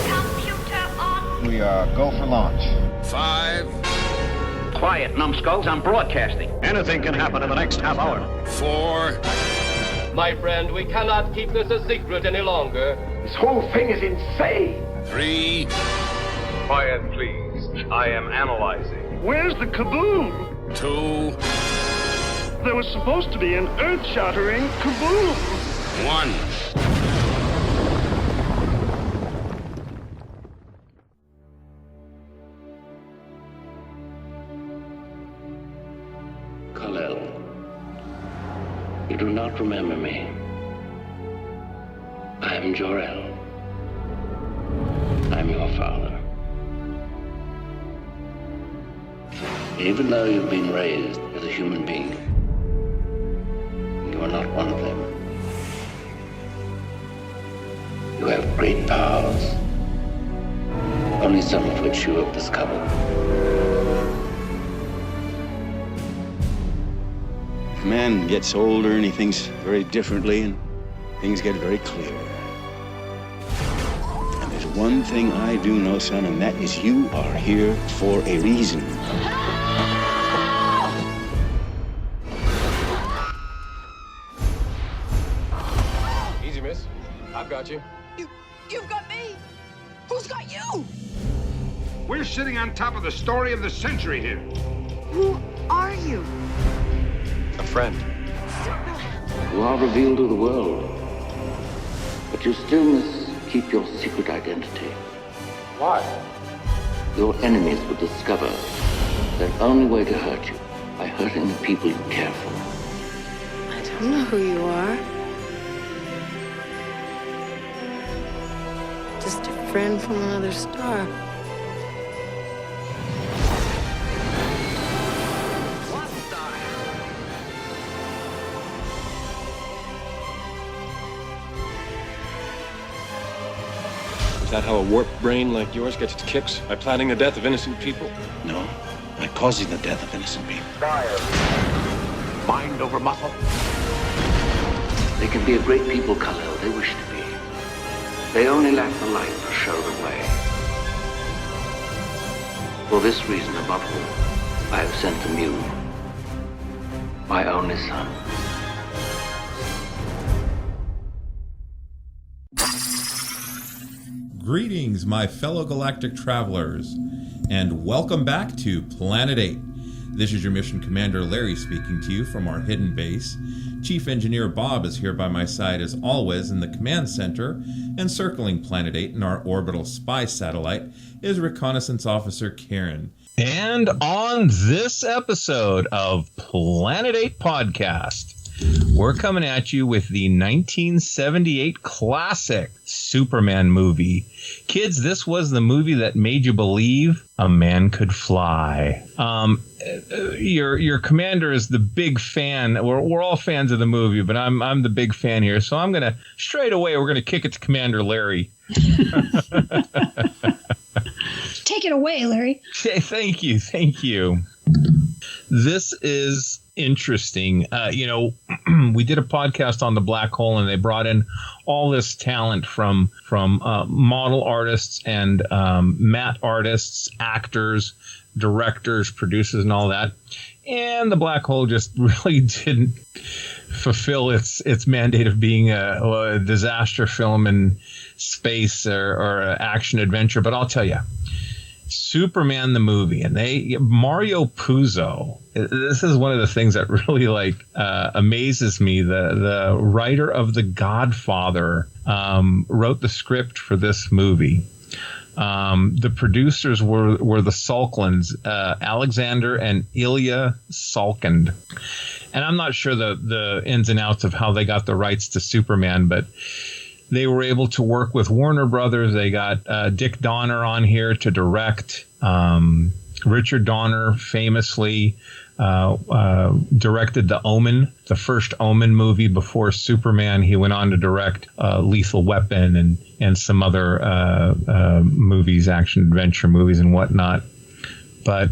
Computer on. We go for launch. 5. Quiet, numbskulls. I'm broadcasting. Anything can happen in the next half hour. 4. My friend, we cannot keep this a secret any longer. This whole thing is insane. 3. Quiet, please. I am analyzing. Where's the kaboom? 2. There was supposed to be an earth-shattering kaboom. 1. You do not remember me. I am Jor-El. I'm your father. Even though you've been raised as a human being, you are not one of them. You have great powers, only some of which you have discovered. If a man gets older and he thinks very differently and things get very clear. And there's one thing I do know, son, and that is you are here for a reason. Easy, miss. I've got you. You've got me. Who's got you? We're sitting on top of the story of the century here. Who are you? A friend. You are revealed to the world, but you still must keep your secret identity. Why? Your enemies will discover the only way to hurt you by hurting the people you care for. I don't know who you are. Just a friend from another star. Is that how a warped brain like yours gets its kicks? By planning the death of innocent people? No, by causing the death of innocent people. Mind over muscle. They can be a great people, Kal-El. They wish to be. They only lack the light to show the way. For this reason, above all, I have sent them you, my only son. Greetings, my fellow galactic travelers, and welcome back to Planet 8. This is your mission commander Larry speaking to you from our hidden base. Chief Engineer Bob is here by my side as always in the command center, and circling Planet 8 in our orbital spy satellite is Reconnaissance Officer Karen. And on this episode of Planet 8 Podcast, we're coming at you with the 1978 classic Superman movie. Kids, this was the movie that made you believe a man could fly. Your commander is the big fan. We're all fans of the movie, but I'm the big fan here. So I'm gonna we're gonna kick it to Commander Larry. Take it away, Larry. Thank you. This is interesting. We did a podcast on the black hole, and they brought in all this talent from model artists and matte artists, actors, directors, producers, and all that. And the black hole just really didn't fulfill its mandate of being a disaster film in space or action adventure. But I'll tell you, Superman the movie, and Mario Puzo. This is one of the things that really amazes me. The writer of The Godfather wrote the script for this movie. The producers were the Salkinds, Alexander and Ilya Salkind. And I'm not sure the ins and outs of how they got the rights to Superman, but they were able to work with Warner Brothers. They got Dick Donner on here to direct. Richard Donner famously directed The Omen, the first Omen movie before Superman. He went on to direct Lethal Weapon and some other movies, action adventure movies and whatnot. But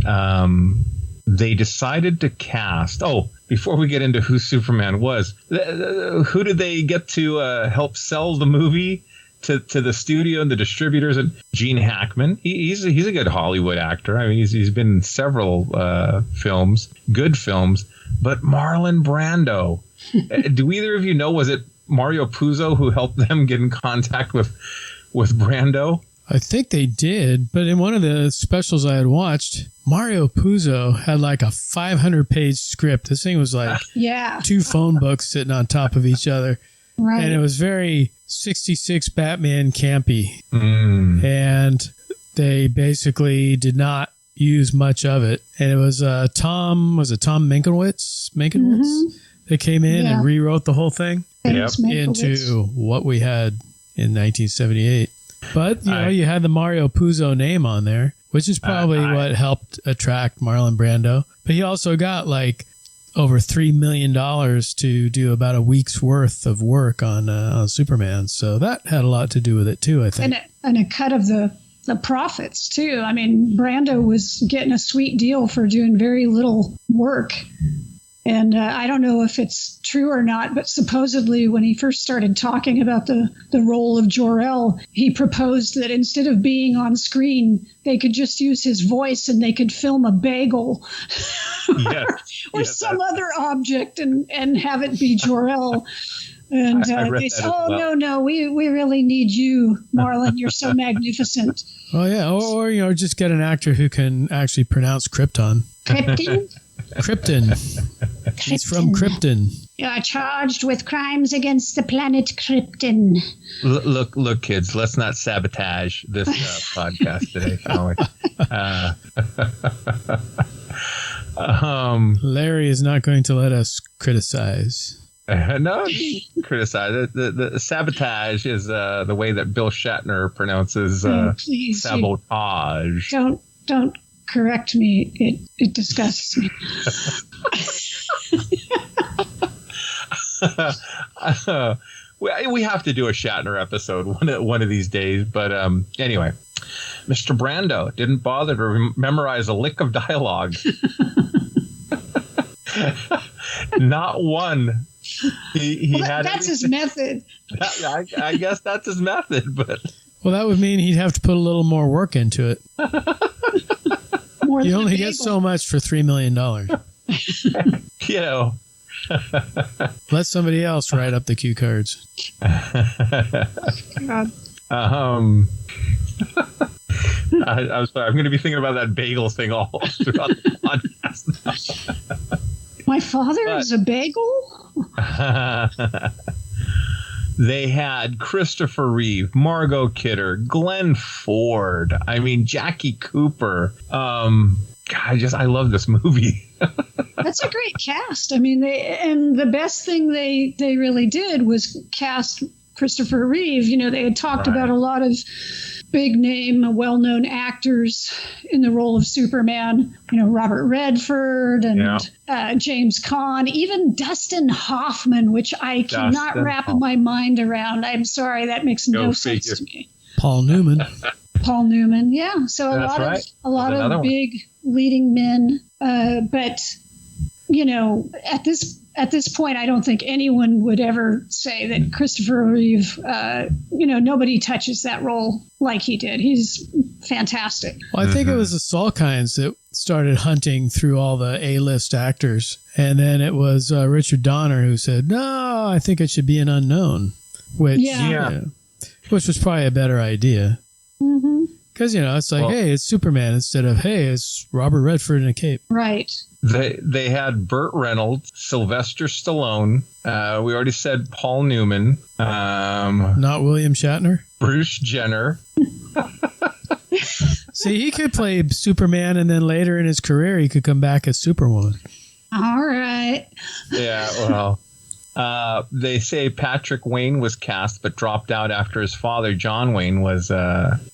they decided to cast. Oh, before we get into who Superman was, who did they get to help sell the movie to the studio and the distributors, and Gene Hackman. He's a good Hollywood actor. I mean, he's been in several films, good films. But Marlon Brando. Do either of you know, was it Mario Puzo who helped them get in contact with Brando? I think they did, but in one of the specials I had watched, Mario Puzo had like a 500-page script. This thing was like 2 phone books sitting on top of each other. Right. And it was very 66 Batman campy. And they basically did not use much of it. And it was Tom Mankiewicz? That came in and rewrote the whole thing into what we had in 1978. But, you had the Mario Puzo name on there, which is probably what helped attract Marlon Brando. But he also got like over $3 million to do about a week's worth of work on Superman. So that had a lot to do with it too, I think. And a cut of the profits too. I mean, Brando was getting a sweet deal for doing very little work. And I don't know if it's true or not, but supposedly when he first started talking about the role of Jor-El, he proposed that instead of being on screen, they could just use his voice and they could film a bagel or some other object and have it be Jor-El. And they said, no, we really need you, Marlon. You're so magnificent. Oh, yeah. Or just get an actor who can actually pronounce Krypton. Krypton. He's from Krypton. You are charged with crimes against the planet Krypton. Look, kids, let's not sabotage this podcast today, shall we? Larry is not going to let us criticize. No, criticize. The sabotage is the way that Bill Shatner pronounces please, sabotage. Don't correct me. It disgusts me. We have to do a Shatner episode one of these days. But anyway, Mr. Brando didn't bother to memorize a lick of dialogue. Not one. He had. That's his method. I guess that's his method. But that would mean he'd have to put a little more work into it. You only get so much for $3 million. Let somebody else write up the cue cards. God. I'm sorry. I'm going to be thinking about that bagel thing all throughout the podcast now. My father is a bagel? They had Christopher Reeve, Margot Kidder, Glenn Ford. I mean, Jackie Cooper. I love this movie. That's a great cast. I mean, the best thing they really did was cast Christopher Reeve. They had talked about a lot of big name, well-known actors in the role of Superman. Robert Redford and James Caan, even Dustin Hoffman, which I cannot wrap my mind around. I'm sorry, that makes no sense to me. Paul Newman, yeah. So a lot of big leading men, but at this point, I don't think anyone would ever say that Christopher Reeve, nobody touches that role like he did. He's fantastic. Well, I think it was the Salkinds that started hunting through all the A-list actors. And then it was Richard Donner who said, no, I think it should be an unknown, which was probably a better idea. Because, it's like, hey, it's Superman instead of, hey, it's Robert Redford in a cape. Right. They had Burt Reynolds, Sylvester Stallone. We already said Paul Newman. Not William Shatner. Bruce Jenner. See, he could play Superman, and then later in his career, he could come back as Superwoman. All right. Yeah, well, they say Patrick Wayne was cast, but dropped out after his father, John Wayne, was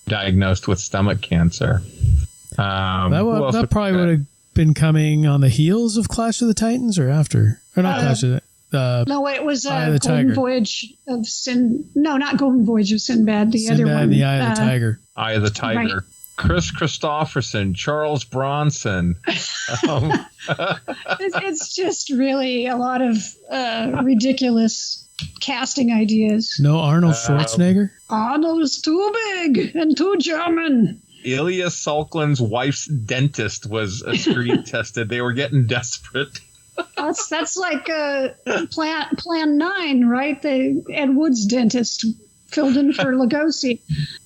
diagnosed with stomach cancer. That probably would have been coming on the heels of Clash of the Titans or after? Or not Clash of the... no, it was Golden Voyage of Sin... No, not Golden Voyage of Sinbad. The other one. The Eye of the Tiger. Eye of the Tiger. Right. Chris Christopherson, Charles Bronson. It's just really a lot of ridiculous casting ideas. No Arnold Schwarzenegger? Arnold is too big and too German. Ilya Salklin's wife's dentist was screen tested. They were getting desperate. That's like Plan 9, right? The Ed Wood's dentist filled in for Lugosi.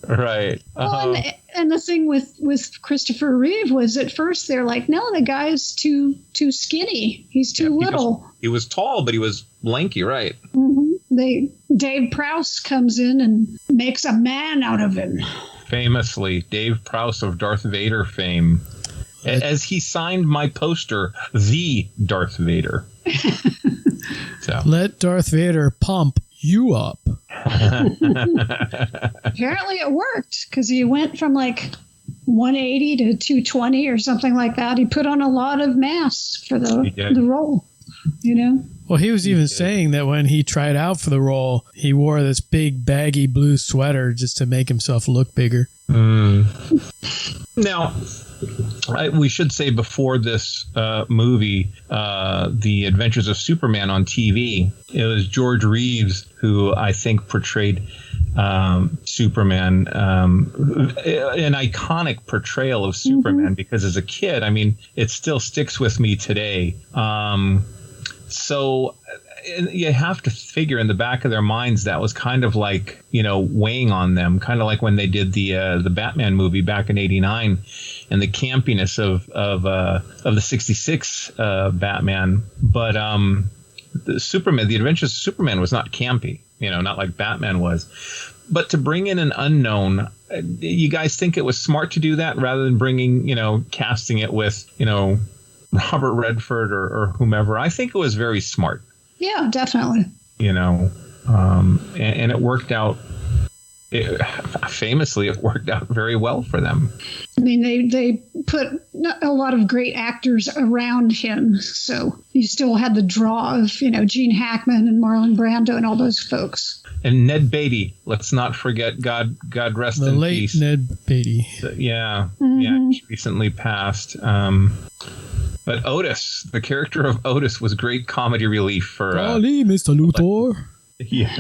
Right. Well, and the thing with Christopher Reeve was at first they're like, no, the guy's too skinny. He's too little. He was tall, but he was lanky, right? Mm-hmm. Dave Prowse comes in and makes a man out of him. Famously, Dave Prowse of Darth Vader fame. As he signed my poster, the Darth Vader. So. Let Darth Vader pump you up. Apparently it worked because he went from like 180 to 220 or something like that. He put on a lot of mass for the role, you know? Well, he was even saying that when he tried out for the role, he wore this big baggy blue sweater just to make himself look bigger. Now, we should say before this movie, The Adventures of Superman on TV, it was George Reeves who I think portrayed Superman, an iconic portrayal of Superman, because as a kid, I mean, it still sticks with me today. So you have to figure in the back of their minds that was kind of like, you know, weighing on them, kind of like when they did the Batman movie back in '89 and the campiness of the '66 Batman. But The Adventures of Superman was not campy, you know, not like Batman was. But to bring in an unknown, you guys think it was smart to do that rather than bringing, you know, casting it with, you know, Robert Redford or whomever? I think it was very smart. Yeah, definitely. You know, and it worked out. Famously, it worked out very well for them. I mean, they put a lot of great actors around him, so you still had the draw of, you know, Gene Hackman and Marlon Brando and all those folks. And Ned Betty, let's not forget, God rest the in late peace. Ned Betty. Yeah, he recently passed. But Otis, the character of Otis, was great comedy relief for. Golly, Mr. Luthor. Yeah.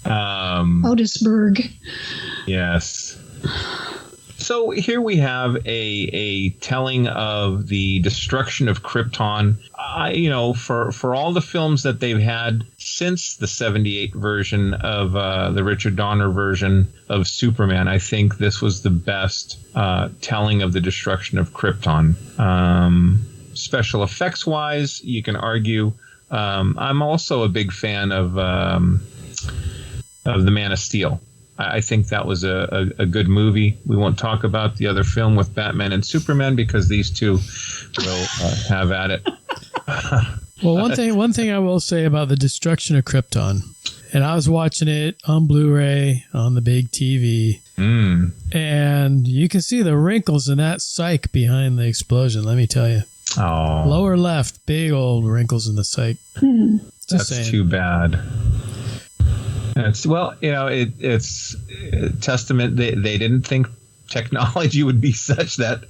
Otisburg. Yes. So here we have a telling of the destruction of Krypton. You know, for all the films that they've had since the '78 version of the Richard Donner version of Superman, I think this was the best telling of the destruction of Krypton. Special effects wise, you can argue. I'm also a big fan of The Man of Steel. I think that was a good movie. We won't talk about the other film with Batman and Superman because these two will have at it. Well, one thing I will say about the destruction of Krypton, and I was watching it on Blu-ray on the big TV, and you can see the wrinkles in that psych behind the explosion, let me tell you. Oh. Lower left, big old wrinkles in the psych. That's too bad. It's, well, you know, it's a testament. They didn't think technology would be such that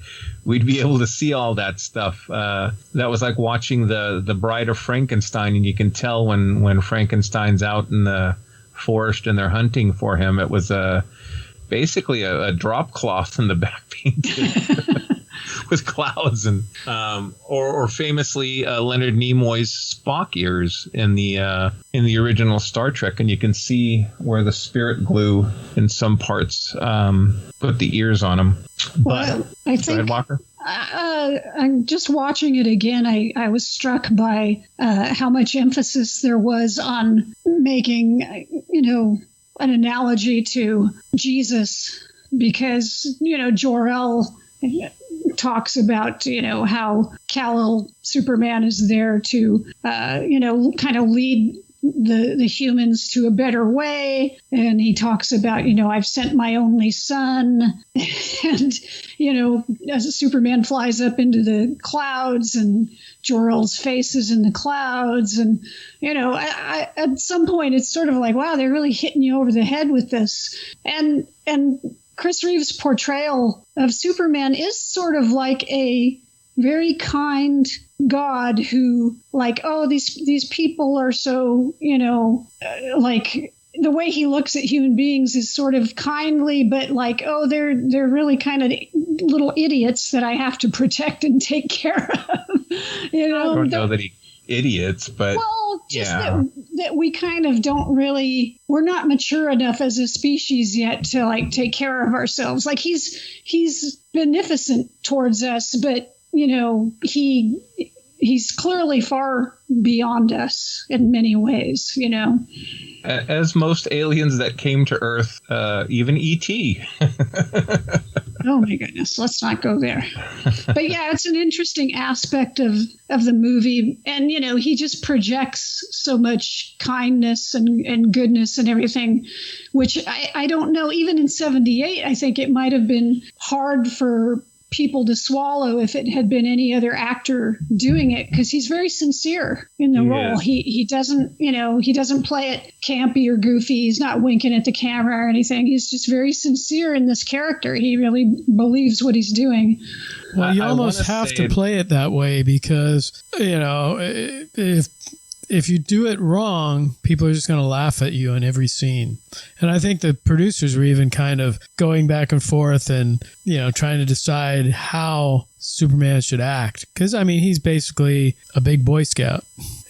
we'd be able to see all that stuff. That was like watching the Bride of Frankenstein, and you can tell when Frankenstein's out in the forest and they're hunting for him. It was basically a drop cloth in the back painted. With clouds and or famously Leonard Nimoy's Spock ears in the original Star Trek, and you can see where the spirit glue in some parts put the ears on them. Well, I think. Go ahead, Walker. I'm just watching it again. I was struck by how much emphasis there was on making, you know, an analogy to Jesus, because, you know, Jor-El talks about, you know, how Kal-El Superman is there to, you know, kind of lead the humans to a better way. And he talks about, you know, I've sent my only son. And, you know, as Superman flies up into the clouds and Jor-El's face is in the clouds. And, you know, I at some point it's sort of like, wow, they're really hitting you over the head with this. And Chris Reeve's portrayal of Superman is sort of like a very kind God who, like, oh, these people are so, like, the way he looks at human beings is sort of kindly, but like, oh, they're really kind of little idiots that I have to protect and take care of. I don't know that he idiots, but that we kind of don't really, we're not mature enough as a species yet to like take care of ourselves. Like he's beneficent towards us, but he's clearly far beyond us in many ways, As most aliens that came to Earth, even E.T. Oh my goodness, let's not go there. But yeah, it's an interesting aspect of the movie. And, he just projects so much kindness and goodness and everything, which I don't know, even in 78, I think it might have been hard for people to swallow if it had been any other actor doing it, because he's very sincere in the role. He doesn't play it campy or goofy. He's not winking at the camera or anything. He's just very sincere in this character. He really believes what he's doing. Well, you almost have to play it that way because, if you do it wrong, people are just going to laugh at you in every scene. And I think the producers were even kind of going back and forth and, trying to decide how Superman should act. Because, he's basically a big Boy Scout.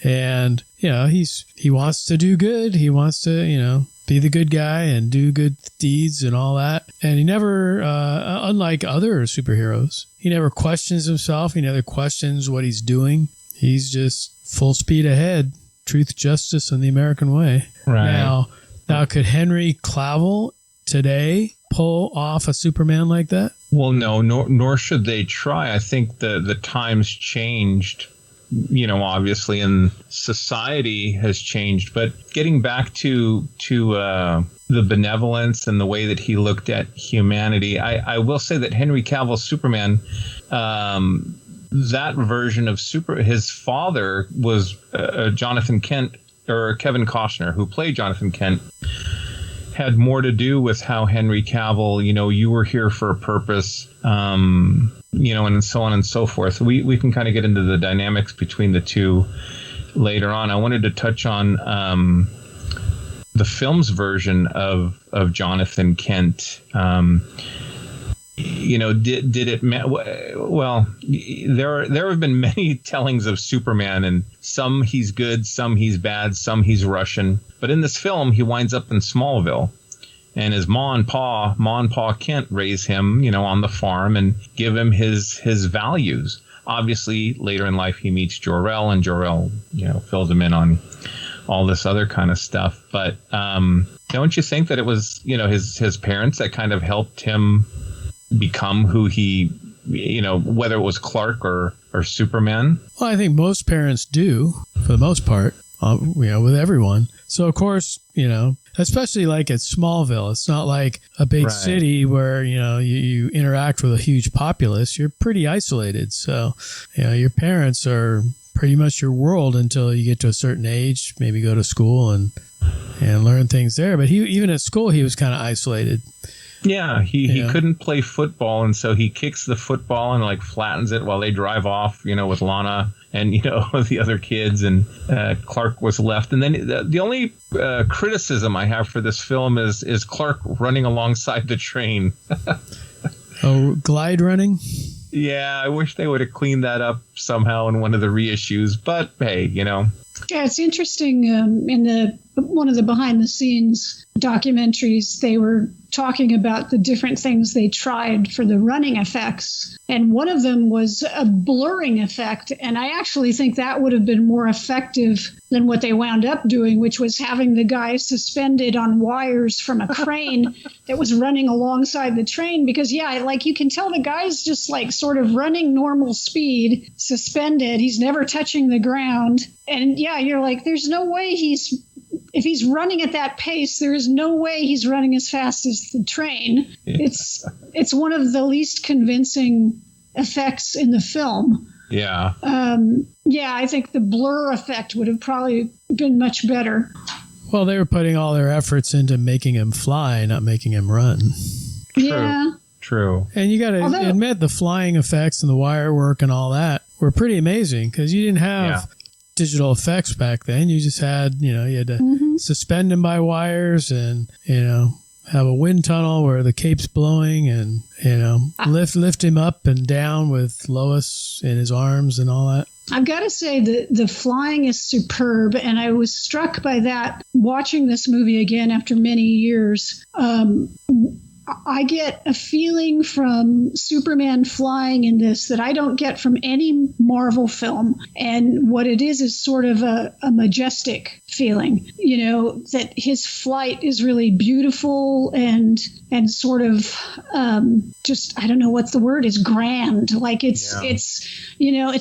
And, he wants to do good. He wants to, be the good guy and do good deeds and all that. And he never, unlike other superheroes, he never questions himself. He never questions what he's doing. He's just full speed ahead, truth, justice, and the American way. Right. Now, could Henry Cavill today pull off a Superman like that? Well, no, nor should they try. I think the times changed, obviously, and society has changed. But getting back to the benevolence and the way that he looked at humanity, I will say that Henry Cavill's Superman, that version of his father was Jonathan Kent, or Kevin Costner, who played Jonathan Kent, had more to do with how Henry Cavill, you were here for a purpose, and so on and so forth. We can kind of get into the dynamics between the two later on. I wanted to touch on the film's version of Jonathan Kent. Did it? Well, there have been many tellings of Superman, and some he's good, some he's bad, some he's Russian. But in this film, he winds up in Smallville, and his Ma and Pa Kent raise him, on the farm and give him his values. Obviously, later in life, he meets Jor-El, and Jor-El, fills him in on all this other kind of stuff. But don't you think that it was, his parents that kind of helped him become who he, whether it was Clark or Superman? Well, I think most parents do, for the most part, with everyone. So, of course, especially like at Smallville, it's not like a big city where, you interact with a huge populace. You're pretty isolated. So, your parents are pretty much your world until you get to a certain age, maybe go to school and learn things there. But even at school, he was kind of isolated. Yeah, he couldn't play football, and so he kicks the football and like flattens it while they drive off, with Lana and the other kids, and Clark was left. And then the only criticism I have for this film is Clark running alongside the train. Oh, glide running? Yeah, I wish they would have cleaned that up somehow in one of the reissues, but hey, Yeah, it's interesting. In one of the behind the scenes documentaries, they were talking about the different things they tried for the running effects. And one of them was a blurring effect. And I actually think that would have been more effective than what they wound up doing, which was having the guy suspended on wires from a crane that was running alongside the train. Because, you can tell the guy's just like sort of running normal speed, suspended. He's never touching the ground. And you're like, there's no way if he's running at that pace, there is no way he's running as fast as the train. Yeah. It's one of the least convincing effects in the film. Yeah. I think the blur effect would have probably been much better. Well, they were putting all their efforts into making him fly, not making him run. Yeah. True. And you got to admit the flying effects and the wire work and all that were pretty amazing because you didn't have digital effects back then. You just had, you had to suspend them by wires and, have a wind tunnel where the cape's blowing and, lift him up and down with Lois in his arms and all that. I've got to say the flying is superb, and I was struck by that watching this movie again after many years. I get a feeling from Superman flying in this that I don't get from any Marvel film. And what it is sort of a majestic feeling, that his flight is really beautiful and sort of just, I don't know what the word is, grand. Like it's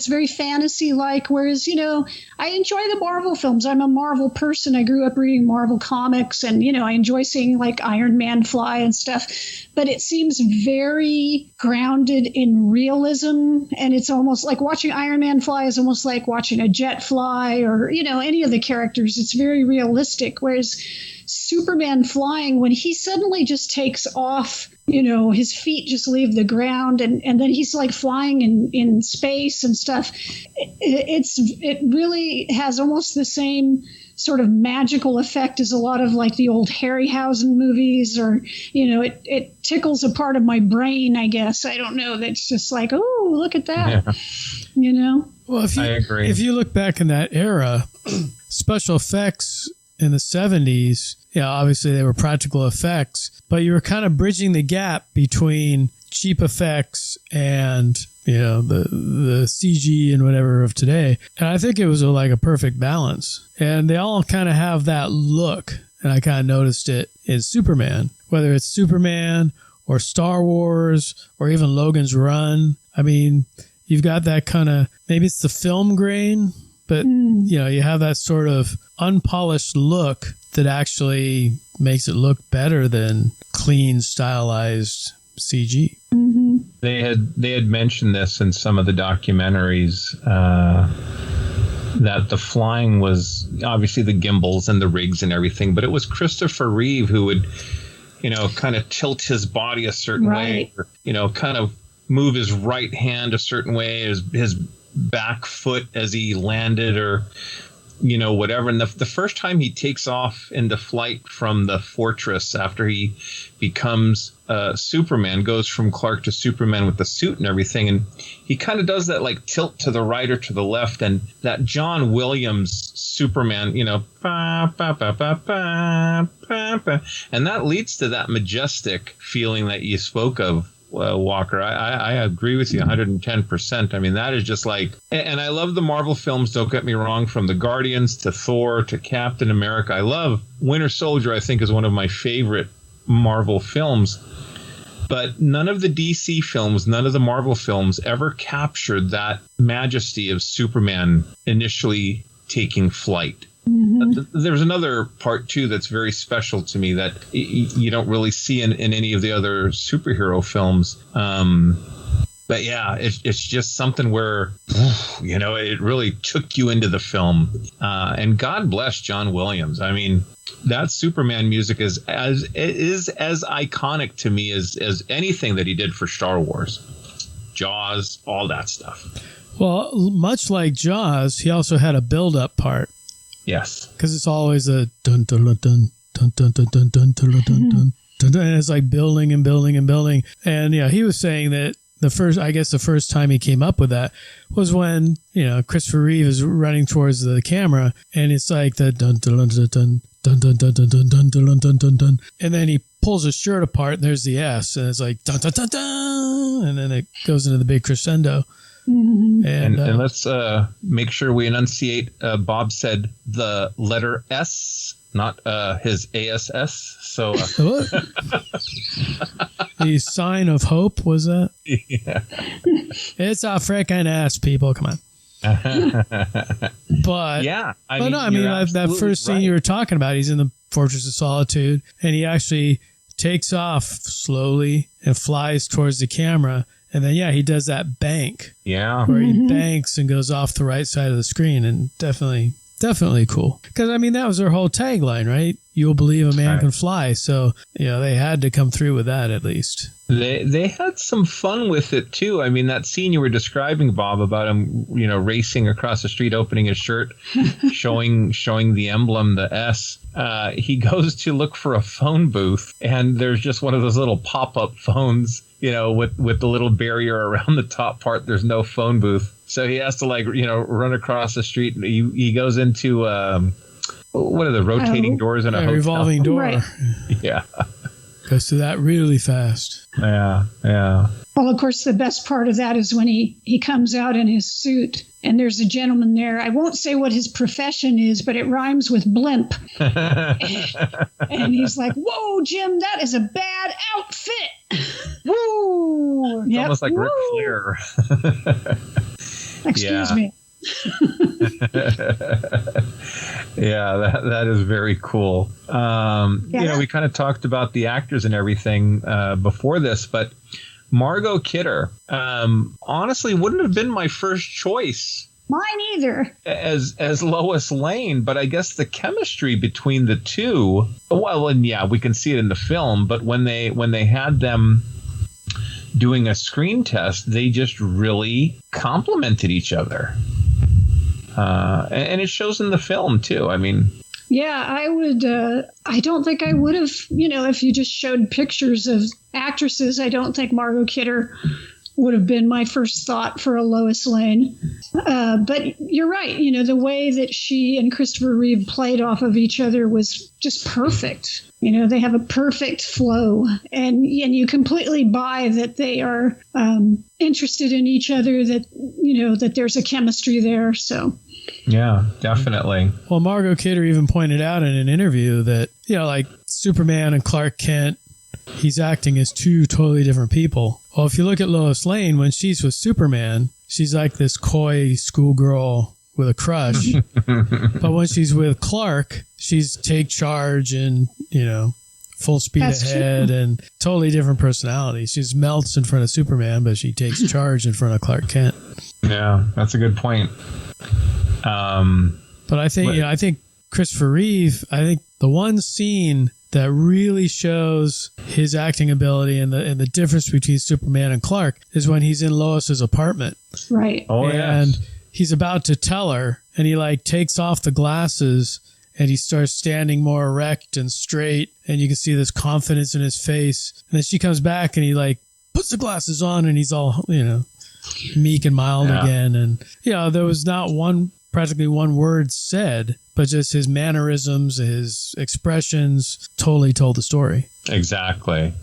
very fantasy like, whereas, I enjoy the Marvel films. I'm a Marvel person. I grew up reading Marvel comics and, I enjoy seeing like Iron Man fly and stuff. But it seems very grounded in realism. And it's almost like watching Iron Man fly is almost like watching a jet fly or, any of the characters. It's very realistic. Whereas Superman flying, when he suddenly just takes off, his feet just leave the ground and then he's like flying in space and stuff. It really has almost the same sort of magical effect as a lot of like the old Harryhausen movies, or it tickles a part of my brain, I guess. I don't know. That's just like, oh, look at that. Well, I agree. If you look back in that era, special effects in the 70s, obviously they were practical effects, but you were kind of bridging the gap between cheap effects and the CG and whatever of today. And I think it was like a perfect balance. And they all kind of have that look. And I kind of noticed it in Superman, whether it's Superman or Star Wars or even Logan's Run. I mean, you've got that kind of, maybe it's the film grain, but you have that sort of unpolished look that actually makes it look better than clean, stylized CG. Mm-hmm. They had mentioned this in some of the documentaries, that the flying was obviously the gimbals and the rigs and everything, but it was Christopher Reeve who would, kind of tilt his body a certain way, or, kind of move his right hand a certain way, his back foot as he landed, or whatever. And the first time he takes off into flight from the fortress after he becomes Superman, goes from Clark to Superman with the suit and everything, and he kind of does that like tilt to the right or to the left, and that John Williams Superman, ba, ba, ba, ba, ba, ba, ba, and that leads to that majestic feeling that you spoke of, Walker. I agree with you 110%. I mean, that is just like, and I love the Marvel films, don't get me wrong, from the Guardians to Thor to Captain America. I love Winter Soldier, I think, is one of my favorite Marvel films. But none of the DC films, none of the Marvel films ever captured that majesty of Superman initially taking flight. Mm-hmm. There's another part, too, that's very special to me that you don't really see in any of the other superhero films. But yeah, it's just something where, it really took you into the film. And God bless John Williams. I mean, that Superman music is as iconic to me as anything that he did for Star Wars, Jaws, all that stuff. Well, much like Jaws, he also had a build-up part. Yes, because it's always a dun dun dun dun dun dun dun dun dun dun dun dun, and it's like building and building and building. And he was saying that the first time he came up with that was when Christopher Reeve is running towards the camera, and it's like the dun dun dun dun dun dun dun dun dun dun dun dun dun dun, and then he pulls his shirt apart, and there's the S, and it's like dun dun dun dun, and then it goes into the big crescendo. Mm-hmm. And let's make sure we enunciate. Bob said the letter S, not his ASS. So the sign of hope, was that? Yeah. It's a frickin' S, people. Come on. But yeah, that first scene you were talking about, he's in the Fortress of Solitude, and he actually takes off slowly and flies towards the camera. And then, he does that bank. Yeah. Where he banks and goes off the right side of the screen. And definitely Definitely cool. Because, I mean, that was their whole tagline, right? You'll believe a man can fly. So, they had to come through with that at least. They had some fun with it, too. I mean, that scene you were describing, Bob, about him, racing across the street, opening his shirt, showing the emblem, the S. He goes to look for a phone booth, and there's just one of those little pop-up phones, with the little barrier around the top part. There's no phone booth. So he has to run across the street. He goes into what are the rotating doors in a hotel? Revolving door. Right. Yeah. Goes to that really fast. Yeah. Well, of course, the best part of that is when he comes out in his suit and there's a gentleman there. I won't say what his profession is, but it rhymes with blimp. And he's like, "Whoa, Jim, that is a bad outfit." Woo! It's almost like Ric Flair. Excuse me. Yeah, that is very cool. We kind of talked about the actors and everything before this, but Margot Kidder honestly wouldn't have been my first choice. Mine either. As Lois Lane, but I guess the chemistry between the two. Well, and yeah, we can see it in the film, but when they had them doing a screen test, they just really complimented each other. And it shows in the film, too. I mean... Yeah, I would... I don't think I would have... if you just showed pictures of actresses, I don't think Margot Kidder would have been my first thought for a Lois Lane. But you're right. The way that she and Christopher Reeve played off of each other was just perfect. They have a perfect flow. And you completely buy that they are interested in each other, that, that there's a chemistry there. So... Yeah, definitely. Well, Margot Kidder even pointed out in an interview that, like Superman and Clark Kent, he's acting as two totally different people. Well, if you look at Lois Lane, when she's with Superman, she's like this coy schoolgirl with a crush. But when she's with Clark, she's take charge and, full speed ahead and totally different personality. She just melts in front of Superman, but she takes charge in front of Clark Kent. Yeah, that's a good point. But I think, I think Christopher Reeve, I think the one scene that really shows his acting ability and the difference between Superman and Clark is when he's in Lois's apartment. Right. Oh, and he's about to tell her, and he takes off the glasses and he starts standing more erect and straight, and you can see this confidence in his face. And then she comes back and he puts the glasses on and he's all, meek and mild again. And, there was not practically one word said, but just his mannerisms, his expressions totally told the story. Exactly.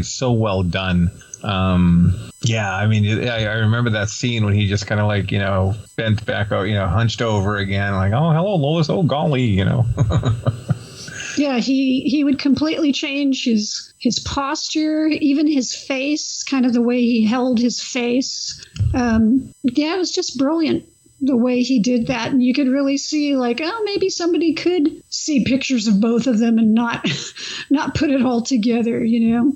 So well done. I mean, I remember that scene when he just kind of bent back, hunched over again, like, "Oh, hello, Lois. Oh, golly," Yeah, he would completely change his posture, even his face, kind of the way he held his face. It was just brilliant the way he did that. And you could really see maybe somebody could see pictures of both of them and not put it all together, Well,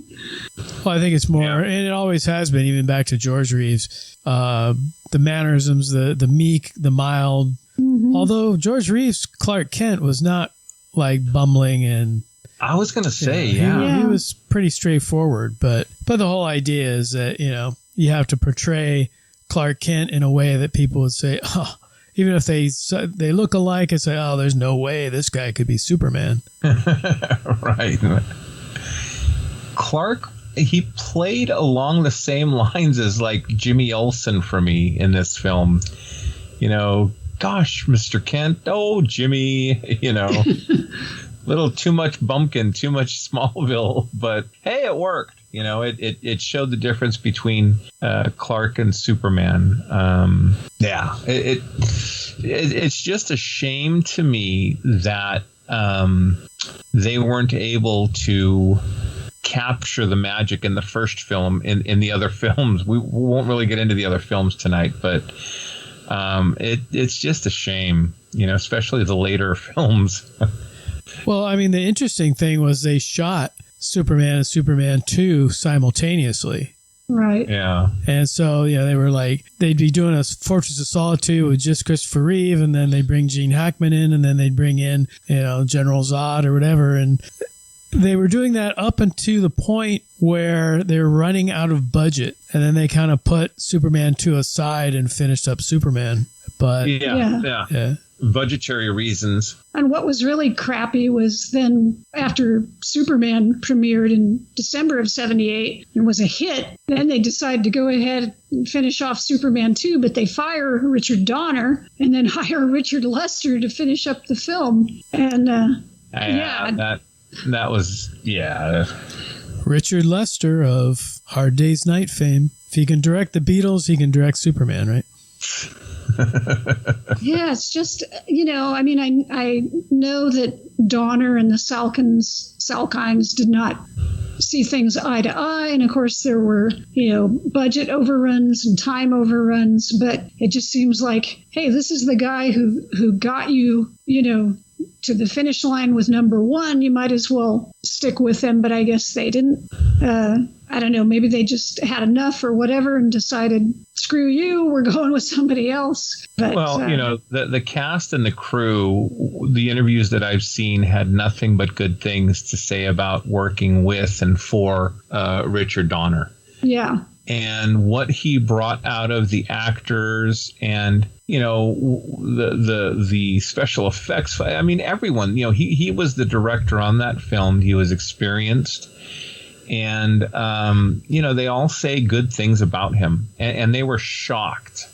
I think it's more, and it always has been, even back to George Reeves, the mannerisms, the meek, the mild. Mm-hmm. Although George Reeves' Clark Kent was not bumbling, and I was going to say, he was pretty straightforward, but the whole idea is that, you have to portray Clark Kent in a way that people would say, oh, even if they look alike, and say, oh, there's no way this guy could be Superman. Right. Clark, he played along the same lines as Jimmy Olsen for me in this film. Gosh, Mr. Kent, oh, Jimmy, little too much bumpkin, too much Smallville, but hey, it worked. It showed the difference between Clark and Superman. It's just a shame to me that they weren't able to capture the magic in the first film in the other films. We won't really get into the other films tonight, but it's just a shame, especially the later films. Well, I mean, the interesting thing was they shot Superman and Superman 2 simultaneously. Right. Yeah. And so, they were like, they'd be doing a Fortress of Solitude with just Christopher Reeve, and then they'd bring Gene Hackman in, and then they'd bring in, General Zod or whatever. And they were doing that up until the point where they were running out of budget. And then they kind of put Superman 2 aside and finished up Superman. But yeah. Budgetary reasons. And what was really crappy was then after Superman premiered in December of 78 and was a hit, then they decided to go ahead and finish off Superman 2, but they fire Richard Donner and then hire Richard Lester to finish up the film. And that was Richard Lester of Hard Day's Night fame. If he can direct the Beatles, he can direct Superman, right? Yeah, it's just, I know that Donner and the Salkinds did not see things eye to eye. And of course, there were, budget overruns and time overruns. But it just seems like, hey, this is the guy who got you, to the finish line with number one. You might as well stick with them. But I guess they didn't. I don't know, maybe they just had enough or whatever and decided, screw you, we're going with somebody else. But, the cast and the crew, the interviews that I've seen had nothing but good things to say about working with and for Richard Donner. Yeah. And what he brought out of the actors and, the special effects. I mean, everyone, he was the director on that film. He was experienced. And, they all say good things about him. And they were shocked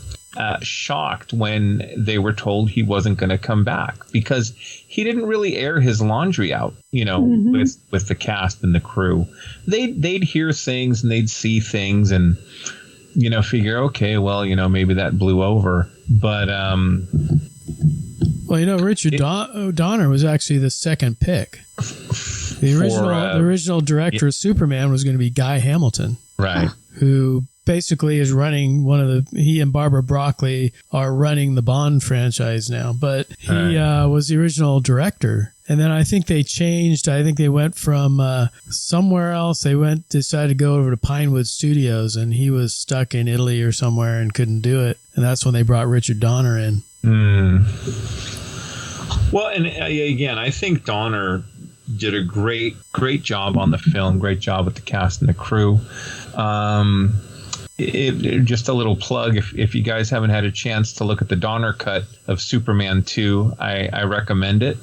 when they were told he wasn't going to come back because he didn't really air his laundry out, with the cast and the crew. They'd hear things and they'd see things and, figure, okay, well, maybe that blew over. But, Richard Donner was actually the second pick. The original director of Superman was going to be Guy Hamilton. Right. Who basically is running he and Barbara Broccoli are running the Bond franchise now. But he was the original director. And then I think they changed. I think they went from somewhere else. They decided to go over to Pinewood Studios, and he was stuck in Italy or somewhere and couldn't do it. And that's when they brought Richard Donner in. Well, and again, I think Donner did a great job on the film, great job with the cast and the crew. Just a little plug, if you guys haven't had a chance to look at the Donner cut of Superman 2, I recommend it.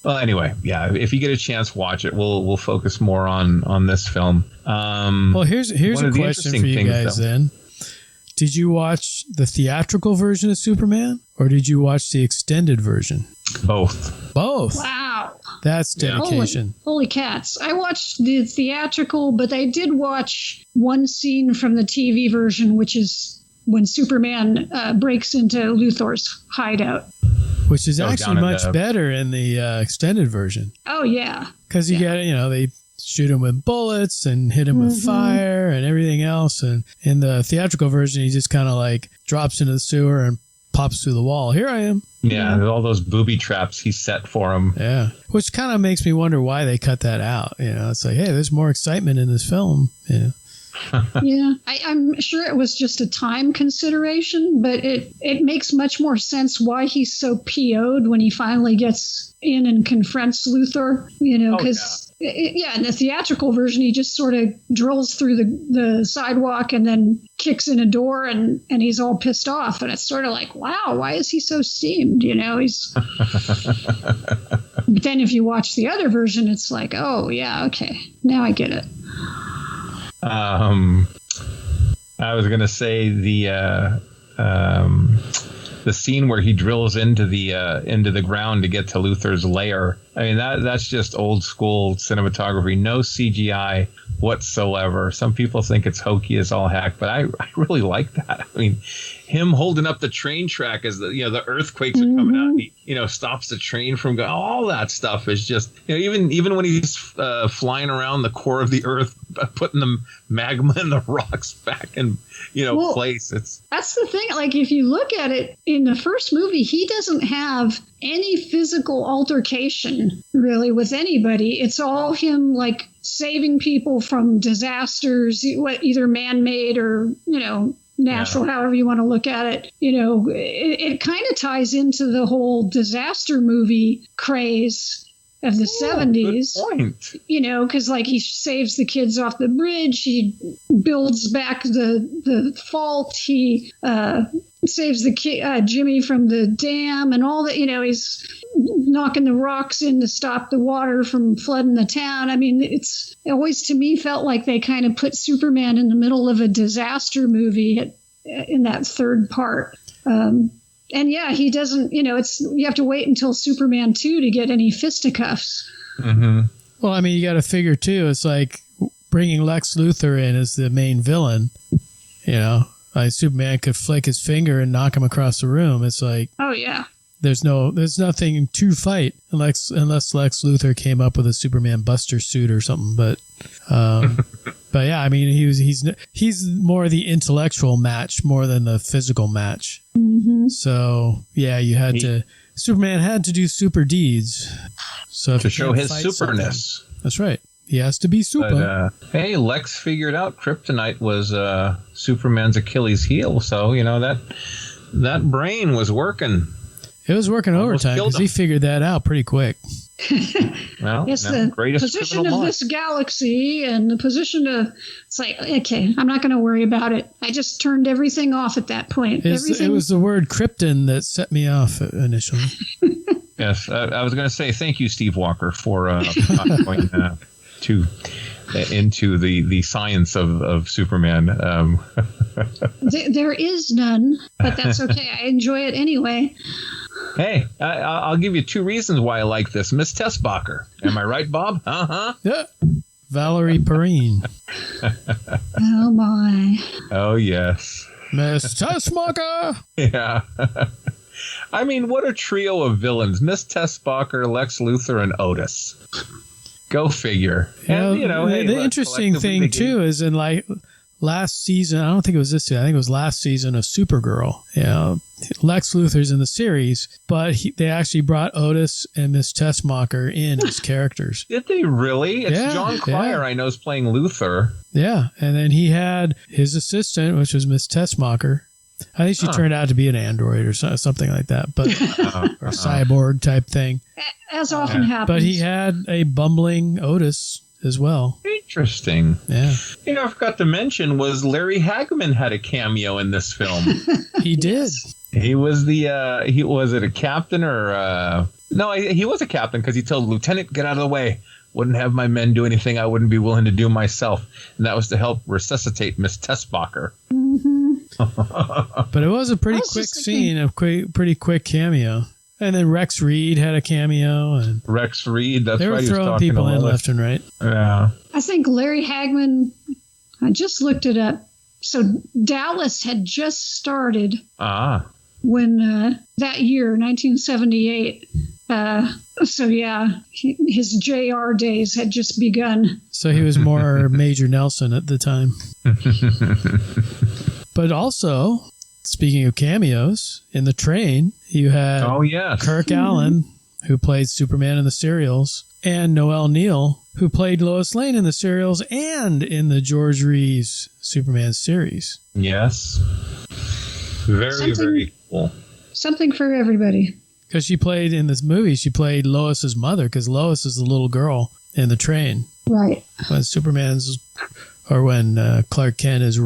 Anyway, if you get a chance, watch it. We'll focus more on this film. Here's a question for you guys then. Did you watch the theatrical version of Superman, or did you watch the extended version? Both. Wow. That's dedication. Holy cats. I watched the theatrical, but I did watch one scene from the TV version, which is when Superman breaks into Luthor's hideout. Which is actually much better in the extended version. Oh, yeah. Because you get, they shoot him with bullets and hit him with fire and everything else. And in the theatrical version, he just kind of like drops into the sewer and pops through the wall. Here I am. Yeah, all those booby traps he set for him. Yeah, which kind of makes me wonder why they cut that out. It's like, hey, there's more excitement in this film. Yeah, I'm sure it was just a time consideration, but it makes much more sense why he's so PO'd when he finally gets in and confronts Luthor, because in the theatrical version, he just sort of drills through the sidewalk and then kicks in a door and he's all pissed off. And it's sort of like, wow, why is he so steamed? He's. But then if you watch the other version, it's like, oh, yeah, okay, now I get it. I was going to say the scene where he drills into the ground to get to Luthor's lair. I mean, that's just old school cinematography, no CGI whatsoever. Some people think it's hokey as all heck, but I really like that. I mean, him holding up the train track as the earthquakes are coming out, he stops the train from going. All that stuff is just even when he's flying around the core of the earth, putting the magma and the rocks back in, place. That's the thing. Like, if you look at it in the first movie, he doesn't have any physical altercation really with anybody. It's all him like saving people from disasters, either man-made or, natural, however you want to look at it. It kind of ties into the whole disaster movie craze of the 70s. Good point. Because like he saves the kids off the bridge, he builds back the fault, he saves the Jimmy from the dam and all that. He's knocking the rocks in to stop the water from flooding the town. I mean, it's always, to me, felt like they kind of put Superman in the middle of a disaster movie in that third part. And yeah, he doesn't, you have to wait until Superman 2 to get any fisticuffs. Mm-hmm. Well, I mean, you got to figure too, it's like bringing Lex Luthor in as the main villain, like Superman could flick his finger and knock him across the room. It's like, oh yeah, there's nothing to fight unless Lex Luthor came up with a Superman Buster suit or something. But yeah, I mean, he's more the intellectual match more than the physical match. Mm-hmm. So yeah, Superman had to do super deeds. So to show his superness. That's right. He has to be super. But, hey, Lex figured out kryptonite was Superman's Achilles heel. So that brain was working. It was working overtime because he figured that out pretty quick. Well, it's the position of this galaxy and the position of, it's like, okay, I'm not going to worry about it. I just turned everything off at that point. It was the word krypton that set me off initially. Yes, I was going to say thank you, Steve Walker, for going into the science of Superman. There is none, but that's okay. I enjoy it anyway. Hey, I'll give you 2 reasons why I like this. Miss Tessbacher. Am I right, Bob? Uh-huh. Yeah. Valerie Perrine. Oh, my. Oh, yes. Miss Tessbacher. Yeah. I mean, what a trio of villains. Miss Tessbacher, Lex Luthor, and Otis. Go figure. And, the interesting thing, too, is in last season, I don't think it was this season, I think it was last season of Supergirl. Lex Luthor's in the series, but they actually brought Otis and Miss Tessmacher in as characters. Did they really? It's John Cryer, I know, is playing Luthor. Yeah, and then he had his assistant, which was Miss Tessmacher. I think she turned out to be an android or something like that, but or a cyborg type thing. As often happens. But he had a bumbling Otis as well. Interesting. Yeah. I forgot to mention was Larry Hackman had a cameo in this film. He did. He was was it a captain or no, he was a captain because he told Lieutenant, get out of the way. Wouldn't have my men do anything I wouldn't be willing to do myself. And that was to help resuscitate Miss Tessbacher. Mm-hmm. But it was a pretty quick scene, a pretty quick cameo. And then Rex Reed had a cameo. And Rex Reed, that's right. They were throwing people in left and right. Yeah. I think Larry Hackman, I just looked it up. So Dallas had just started when that year, 1978. So yeah, his JR days had just begun. So he was more Major Nelson at the time. But also, speaking of cameos, in the train, you had Kirk Allen, who played Superman in the serials, and Noel Neill, who played Lois Lane in the serials and in the George Reeves Superman series. Yes. Very cool. Something for everybody. Because she played in this movie, she played Lois's mother, because Lois is the little girl in the train. Right. When Clark Kent is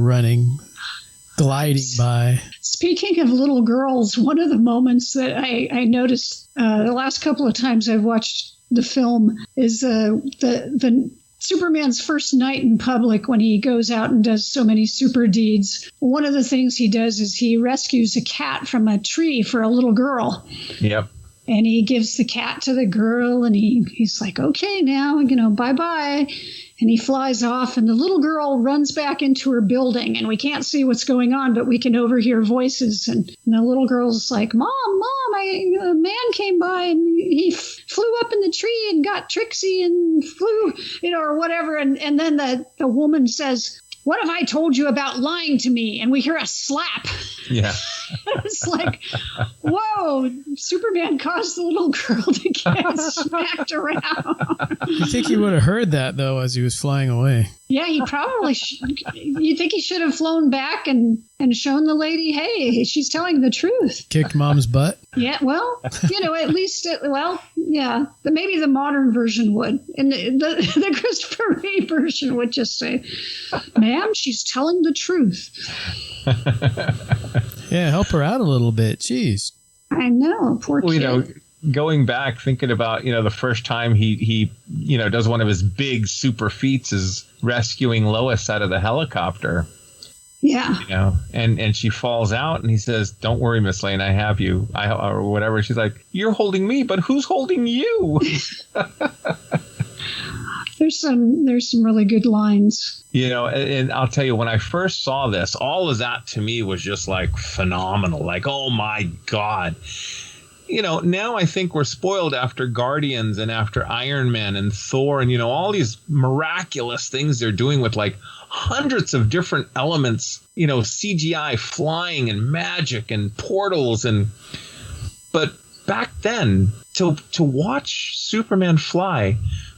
gliding by. Speaking of little girls, one of the moments that I noticed the last couple of times I've watched the film is the Superman's first night in public when he goes out and does so many super deeds. One of the things he does is he rescues a cat from a tree for a little girl. Yep. And he gives the cat to the girl, and he's like, okay, now, bye-bye. And he flies off, and the little girl runs back into her building, and we can't see what's going on, but we can overhear voices. And the little girl's like, Mom, a man came by, and he flew up in the tree and got Trixie and flew, or whatever. And then the woman says, what have I told you about lying to me? And we hear a slap. Yeah. It's like, whoa, Superman caused the little girl to get smacked around. You think he would have heard that, though, as he was flying away? Yeah, he probably you think he should have flown back and shown the lady, hey, she's telling the truth. Kicked Mom's butt? Yeah, well, at least, yeah, maybe the modern version would. And the Christopher Reeve version would just say, ma'am, she's telling the truth. Yeah, help her out a little bit. Jeez. I know, poor kid. Going back, thinking about, the first time he does one of his big super feats is rescuing Lois out of the helicopter. Yeah. And she falls out, and he says, don't worry, Miss Lane, I have you. Or whatever. She's like, you're holding me, but who's holding you? There's some really good lines. And I'll tell you, when I first saw this, all of that to me was just like phenomenal. Like, oh my God. Now I think we're spoiled after Guardians and after Iron Man and Thor and, all these miraculous things they're doing with like hundreds of different elements, CGI flying and magic and portals. But back then, to watch Superman fly,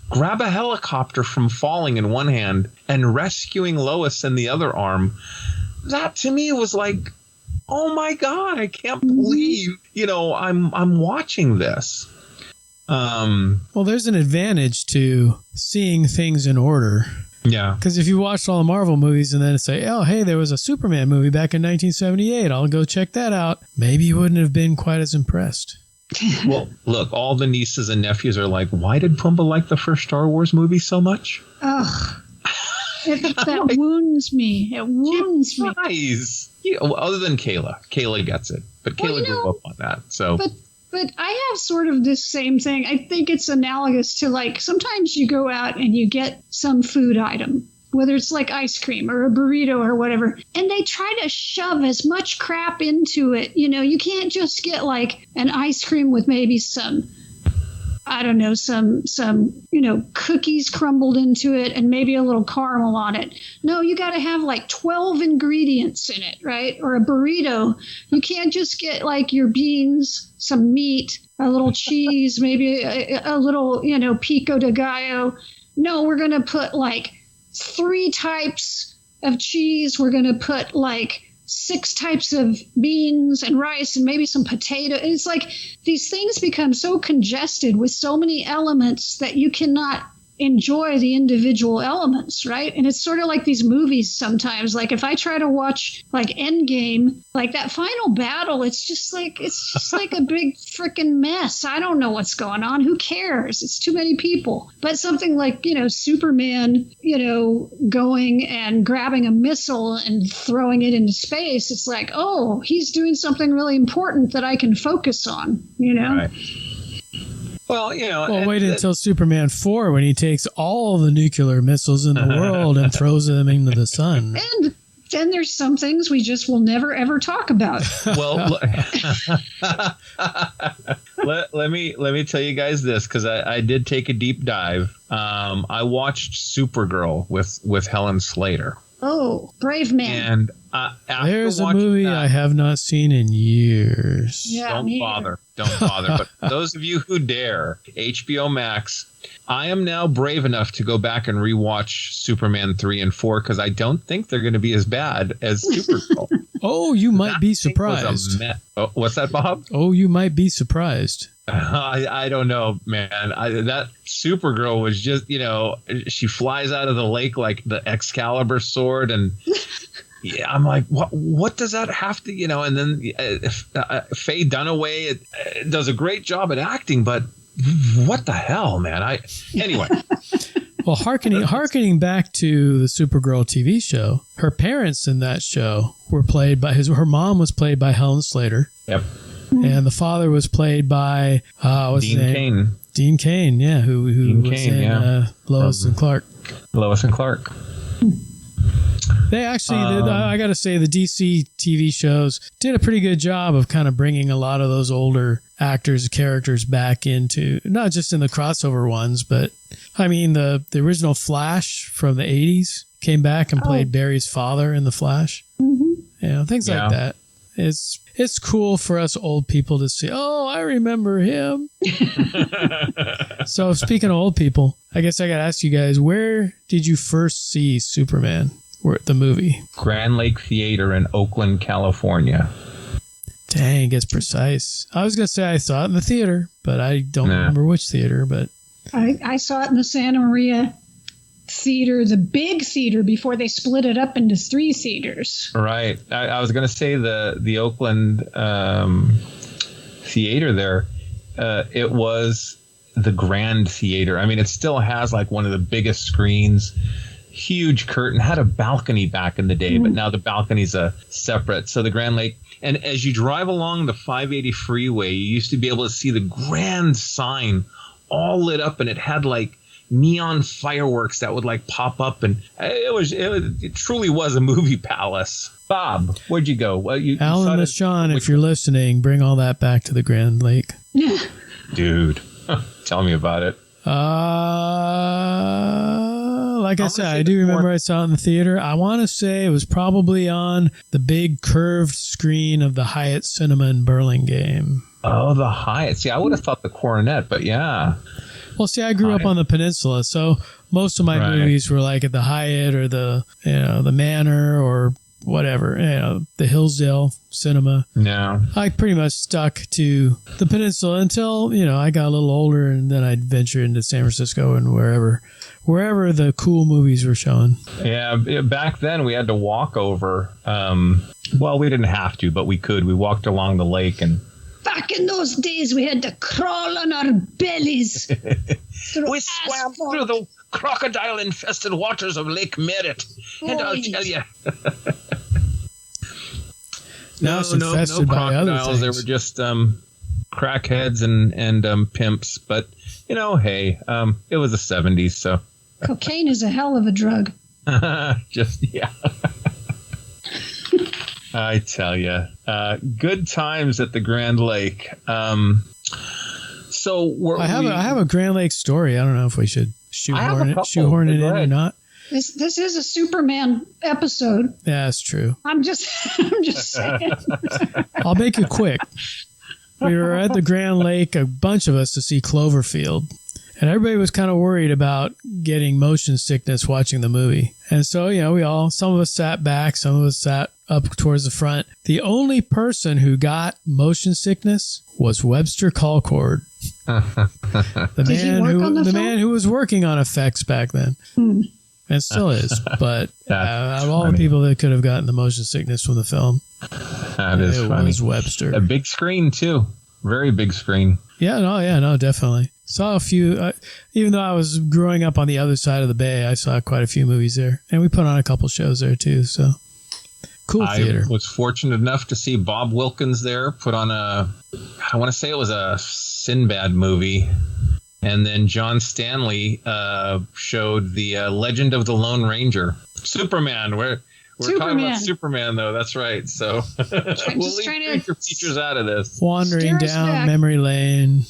grab a helicopter from falling in one hand and rescuing Lois in the other arm, that to me was like, oh my God, I can't believe, I'm watching this. Well, there's an advantage to seeing things in order. Yeah. Because if you watched all the Marvel movies and then say, oh, hey, there was a Superman movie back in 1978, I'll go check that out, maybe you wouldn't have been quite as impressed. Well, look, all the nieces and nephews are like, why did Pumbaa like the first Star Wars movie so much? Ugh. That wounds me. It wounds me. Nice. Other than Kayla. Kayla gets it. But Kayla grew up on that. So. But I have sort of this same thing. I think it's analogous to, like, sometimes you go out and you get some food item, whether it's like ice cream or a burrito or whatever, and they try to shove as much crap into it. You can't just get like an ice cream with maybe some, I don't know, some cookies crumbled into it and maybe a little caramel on it. No, you got to have like 12 ingredients in it, right? Or a burrito. You can't just get like your beans, some meat, a little cheese, maybe a little, pico de gallo. No, we're going to put like 3 types of cheese. We're going to put like 6 types of beans and rice and maybe some potato. It's like these things become so congested with so many elements that you cannot enjoy the individual elements, right? And it's sort of like these movies sometimes. Like if I try to watch like Endgame, like that final battle, it's just like a big freaking mess. I don't know what's going on. Who cares? It's too many people. But something like, Superman, going and grabbing a missile and throwing it into space, it's like, oh, he's doing something really important that I can focus on, Right. Well, wait until Superman 4 when he takes all the nuclear missiles in the world and throws them into the sun. And then there's some things we just will never, ever talk about. Well, let me tell you guys this, because I did take a deep dive. I watched Supergirl with Helen Slater. Oh, brave man. And there's a movie I have not seen in years. Yeah, Don't bother. But those of you who dare, HBO Max, I am now brave enough to go back and rewatch Superman 3 and 4 because I don't think they're going to be as bad as Supergirl. Oh, you might be surprised. Oh, what's that, Bob? Oh, you might be surprised. I don't know, man. That Supergirl was just, she flies out of the lake like the Excalibur sword, and yeah, I'm like, what does that have to, And then Faye Dunaway does a great job at acting, but what the hell, man? Anyway. Well, hearkening back to the Supergirl TV show, her parents in that show were played by her mom was played by Helen Slater. Yep. And the father was played by Dean Cain. Dean Cain, yeah, who was in Lois and Clark. Lois and Clark. They actually, I got to say, the DC TV shows did a pretty good job of kind of bringing a lot of those older actors, characters back into, not just in the crossover ones, but I mean, the original Flash from the 80s came back and played Barry's father in the Flash. You know, things like that. It's cool for us old people to see, oh, I remember him. So speaking of old people, I guess I got to ask you guys, where did you first see Superman? The movie? Grand Lake Theater in Oakland, California. Dang, it's precise. I was going to say I saw it in the theater, but I don't remember which theater. But I saw it in the Santa Maria Theater, the big theater, before they split it up into 3 theaters. Right. I was going to say the Oakland theater there, it was the Grand Theater. I mean, it still has like one of the biggest screens. Huge curtain, had a balcony back in the day, but now the balcony's a separate. So the Grand Lake, and as you drive along the 580 freeway, you used to be able to see the grand sign all lit up, and it had like neon fireworks that would like pop up, and it truly was a movie palace. Bob, where'd you go? Well, Alan and Sean, if you're listening, bring all that back to the Grand Lake. Dude, tell me about it. Like I said, I do remember I saw it in the theater. I want to say it was probably on the big curved screen of the Hyatt Cinema in Burlingame. Oh, the Hyatt. See, I would have thought the Coronet, but yeah. Well, see, I grew up on the peninsula, so most of my movies were like at the Hyatt or the Manor or whatever, the Hillsdale Cinema. No. I pretty much stuck to the peninsula until, I got a little older, and then I'd venture into San Francisco and wherever the cool movies were showing. Yeah, back then we had to walk over. Well, we didn't have to, but we could. We walked along the lake, and back in those days, we had to crawl on our bellies. We swam through the crocodile-infested waters of Lake Merritt, and I'll tell you. Now it's infested by other things. They were just crackheads and pimps, but hey, it was the 70s, so. Cocaine is a hell of a drug. Yeah. I tell you, good times at the Grand Lake. So I have a Grand Lake story. I don't know if we should shoehorn it in or not. This is a Superman episode. Yeah, that's true. I'm just saying. I'll make it quick. We were at the Grand Lake, a bunch of us, to see Cloverfield. And everybody was kind of worried about getting motion sickness watching the movie. And so, some of us sat back, some of us sat up towards the front. The only person who got motion sickness was Webster Colcord. The man who was working on effects back then. And still is. But out of all the people that could have gotten the motion sickness from the film, it was Webster. A big screen, too. Very big screen. No, definitely. Saw a few, even though I was growing up on the other side of the bay, I saw quite a few movies there. And we put on a couple shows there, too. So, cool theater. I was fortunate enough to see Bob Wilkins there put on I want to say it was a Sinbad movie. And then John Stanley showed the Legend of the Lone Ranger. Superman. We're talking about Superman, though. That's right. So we'll leave creature features out of this. Wandering down memory lane.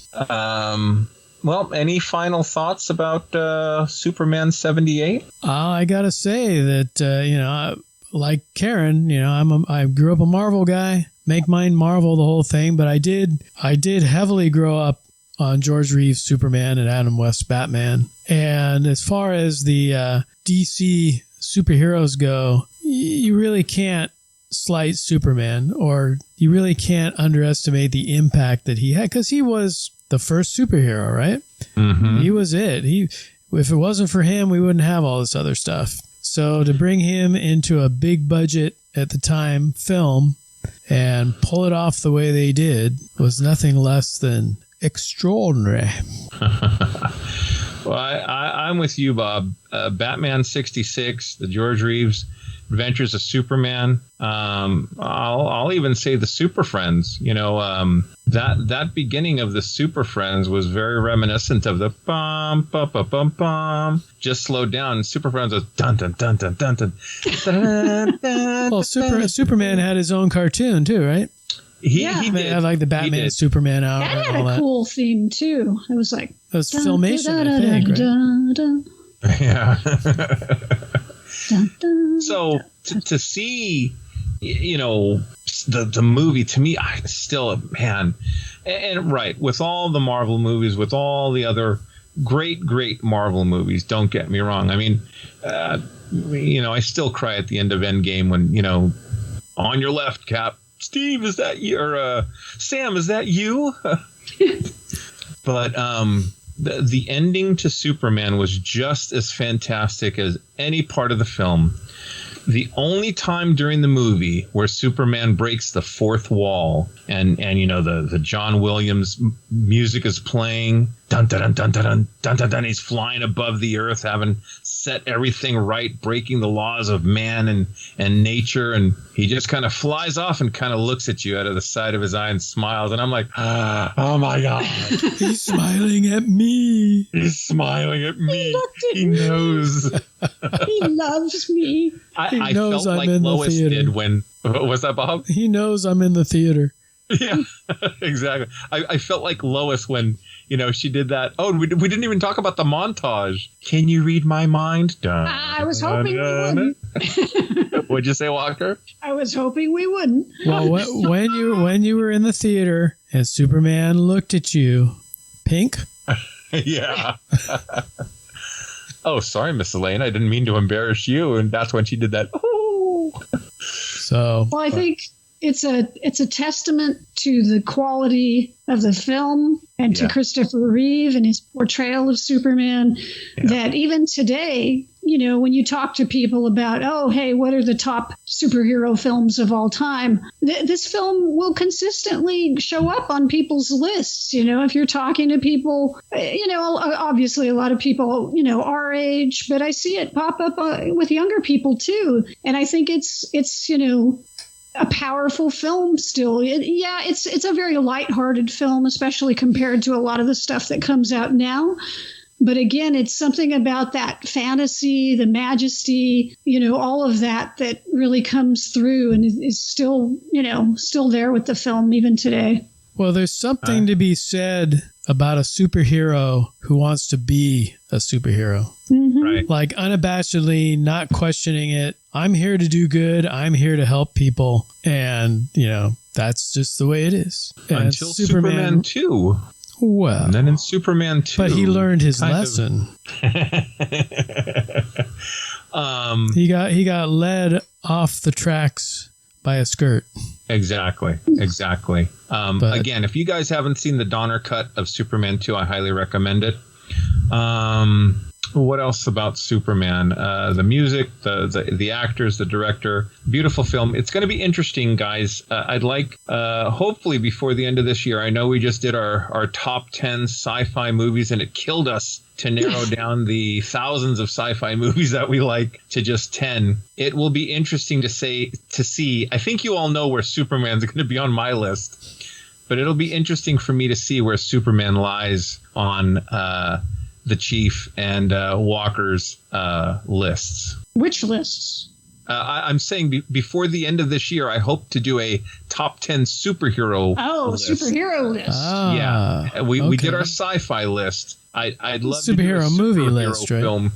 Well, any final thoughts about Superman 78? I gotta say that like Karen, I grew up a Marvel guy. Make mine Marvel, the whole thing. But I did heavily grow up on George Reeves' Superman and Adam West's Batman. And as far as the DC superheroes go, you really can't slight Superman, or you really can't underestimate the impact that he had, because he was the first superhero, right? Mm-hmm. He was it. If it wasn't for him, we wouldn't have all this other stuff. So to bring him into a big budget at the time film and pull it off the way they did was nothing less than extraordinary. Well, I'm with you, Bob. Batman 66, the George Reeves Adventures of Superman. I'll even say the Super Friends. That beginning of the Super Friends was very reminiscent of the bum bum bum bum bum. Just slowed down. Super Friends was dun dun dun dun dun dun. Dun, dun, well, Superman had his own cartoon too, right? He did. Had like the Batman Superman hour. That had a cool theme too. It was like it was Filmation, I think, right? Yeah. So to see, the movie, to me, I still, man, and right, with all the Marvel movies, with all the other great Marvel movies, don't get me wrong. I mean, I still cry at the end of Endgame when, on your left, Cap, Steve, is that you? Or Sam, is that you? But the ending to Superman was just as fantastic as any part of the film. The only time during the movie where Superman breaks the fourth wall and the John Williams music is playing, dun dun dun dun dun dun dun dun, he's flying above the earth, having set everything right, breaking the laws of man and nature, and he just kind of flies off and kind of looks at you out of the side of his eye and smiles, and I'm like, oh my God, he's smiling at me. He's smiling at me. He knows. He loves me. I felt like Lois did when. Was that Bob? He knows I'm in the theater. Yeah, exactly. I felt like Lois when she did that. Oh, we didn't even talk about the montage. Can you read my mind? Dun, I was hoping we wouldn't. What'd you say, Walker? I was hoping we wouldn't. Well, when you were in the theater and Superman looked at you, pink. Yeah. Oh, sorry, Miss Elaine. I didn't mean to embarrass you. And that's when she did that. Oh. So. Well, I think it's a testament to the quality of the film and to Christopher Reeve and his portrayal of Superman that even today, when you talk to people about, oh, hey, what are the top superhero films of all time? This film will consistently show up on people's lists. If you're talking to people, obviously a lot of people, our age, but I see it pop up with younger people too. And I think it's a powerful film still. It's a very lighthearted film, especially compared to a lot of the stuff that comes out now. But again, it's something about that fantasy, the majesty, all of that really comes through and is still there with the film even today. Well, there's something to be said about a superhero who wants to be a superhero. Mm-hmm. Right. Like unabashedly, not questioning it. I'm here to do good. I'm here to help people. And, that's just the way it is. And until Superman 2. Well. And then in Superman 2. But he learned his lesson. He got led off the tracks by a skirt. Exactly. Again, if you guys haven't seen the Donner cut of Superman 2, I highly recommend it. What else about Superman? The music, the actors, the director. Beautiful film. It's going to be interesting, guys. I'd like, hopefully before the end of this year, I know we just did our top 10 sci-fi movies and it killed us to narrow down the thousands of sci-fi movies that we like to just 10. It will be interesting to see. I think you all know where Superman's going to be on my list, but it'll be interesting for me to see where Superman lies on the Chief and Walker's lists. Which lists? I'm saying before the end of this year, I hope to do a top 10 superhero list. Superhero list. Yeah. We did our sci-fi list. I'd love to do a superhero movie list, right? Film.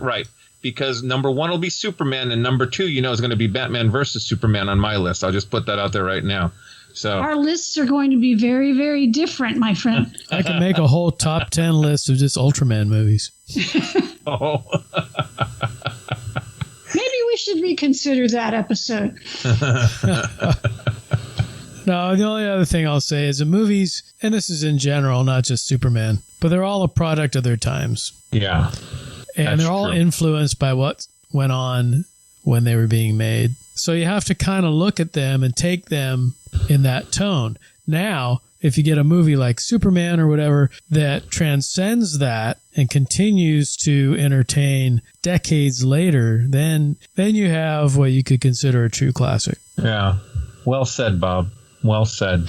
Right. Because number 1 will be Superman, and number 2, is going to be Batman versus Superman on my list. I'll just put that out there right now. So our lists are going to be very, very different, my friend. I can make a whole top 10 list of just Ultraman movies. Oh. Maybe we should reconsider that episode. No, the only other thing I'll say is the movies, and this is in general, not just Superman, but they're all a product of their times. Yeah. And they're all influenced by what went on when they were being made. So you have to kind of look at them and take them in that tone. Now, if you get a movie like Superman or whatever that transcends that and continues to entertain decades later, then you have what you could consider a true classic. Yeah. Well said, Bob. Well said.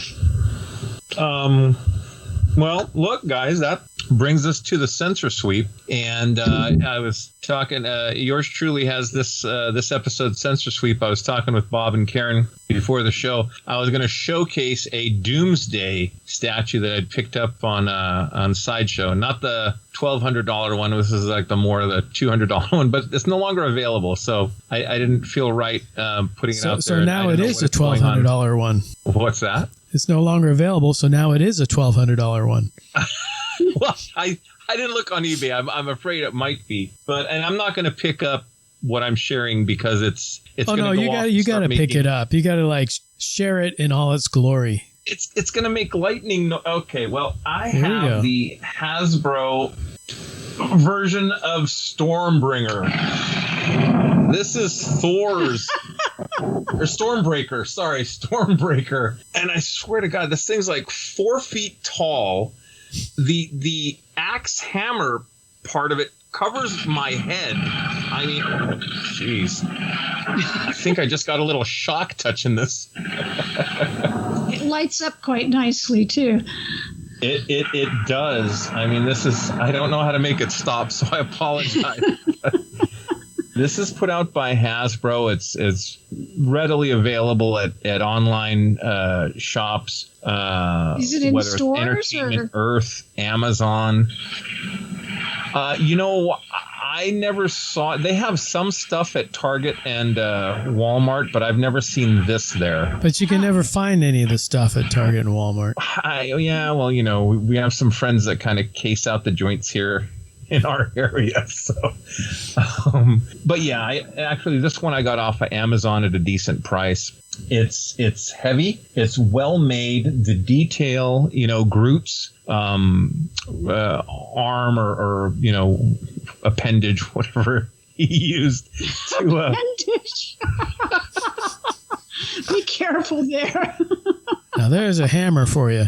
Well, look, guys, that brings us to the censor sweep. And I was talking, yours truly has this episode censor sweep. I was talking with Bob and Karen before the show. I was going to showcase a Doomsday statue that I'd picked up on Sideshow. Not the $1,200 one. This is like the $200 one, but it's no longer available. So I didn't feel right putting it out there. So now it is a $1,200 one. What's that? It's no longer available, so now it is a $1,200 one. Well, I didn't look on eBay. I'm afraid it might be, and I'm not going to pick up what I'm sharing because it's. Oh no, you got to pick it up. You got to share it in all its glory. It's going to make lightning. Okay, well, I have the Hasbro version of Stormbringer. This is Thor's or Stormbreaker. Sorry, Stormbreaker. And I swear to God, this thing's like 4 feet tall. The axe hammer part of it covers my head. I mean, jeez. I think I just got a little shock touching this. It lights up quite nicely too. It does. I mean, I don't know how to make it stop, so I apologize. This is put out by Hasbro. It's readily available at online shops. Is it in whether stores it's Entertainment or Earth, Amazon? I never saw. They have some stuff at Target and Walmart, but I've never seen this there. But you can never find any of the stuff at Target and Walmart. We have some friends that kind of case out the joints here in our area. So, but yeah, this one I got off of Amazon at a decent price. It's heavy. It's well made. The detail, Groot's arm or appendage, whatever he used to. Appendage. Be careful there. Now there's a hammer for you.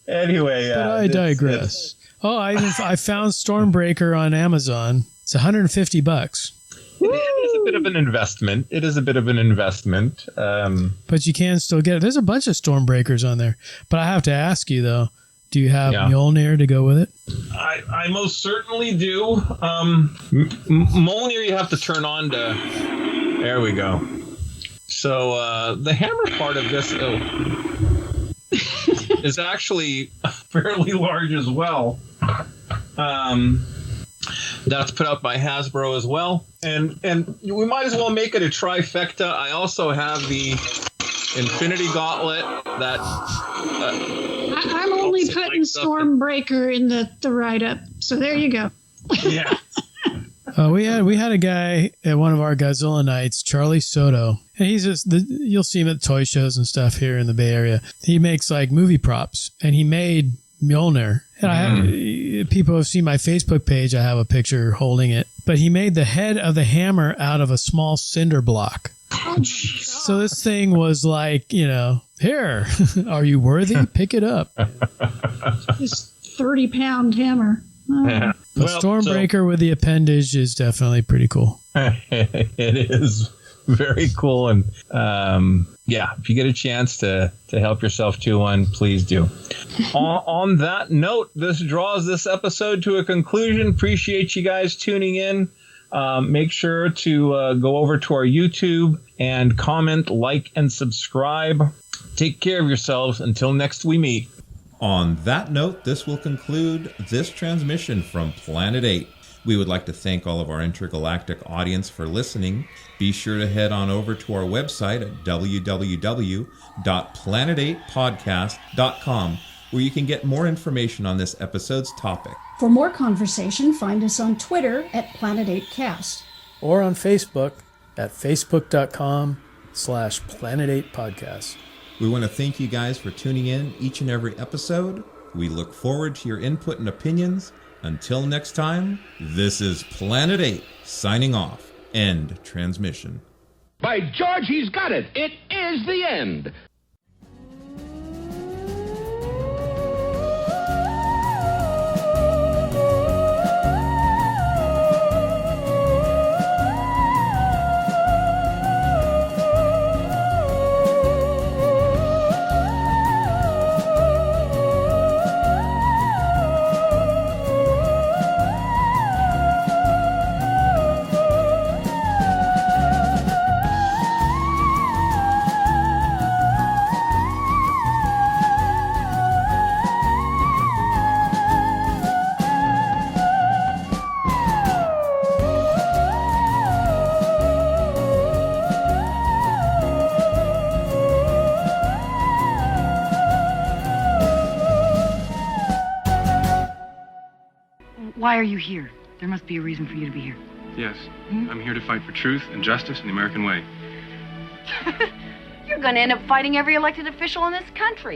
Anyway, but I digress. I found Stormbreaker on Amazon. It's $150. It is a bit of an investment. But you can still get it. There's a bunch of Stormbreakers on there. But I have to ask you though, do you have Mjolnir to go with it? I most certainly do. Mjolnir you have to turn on to. There we go. So the hammer part of this is actually fairly large as well. That's put out by Hasbro as well. And we might as well make it a trifecta. I also have the Infinity Gauntlet that... I'm only putting Stormbreaker in the write-up. So there you go. Yeah. We had a guy at one of our Godzilla nights, Charlie Soto, and he's you'll see him at toy shows and stuff here in the Bay Area. He makes movie props, and he made Mjolnir. And I have people have seen my Facebook page. I have a picture holding it, but he made the head of the hammer out of a small cinder block. Oh, so this thing was here, are you worthy? Pick it up. This 30-pound hammer. Oh. Yeah. But Stormbreaker with the appendage is definitely pretty cool. It is very cool. And if you get a chance to help yourself to one, please do. on that note, this draws this episode to a conclusion. Appreciate you guys tuning in. Make sure to go over to our YouTube and comment, like, and subscribe. Take care of yourselves. Until next we meet. On that note, this will conclude this transmission from Planet 8. We would like to thank all of our intergalactic audience for listening. Be sure to head on over to our website at www.planet8podcast.com, where you can get more information on this episode's topic. For more conversation, find us on Twitter at Planet8Cast. Or on Facebook at facebook.com/Planet8Podcast. We want to thank you guys for tuning in each and every episode. We look forward to your input and opinions. Until next time, this is Planet 8 signing off. End transmission. By George, he's got it. It is the end. Why are you here? There must be a reason for you to be here. Yes, I'm here to fight for truth and justice in the American way. You're going to end up fighting every elected official in this country.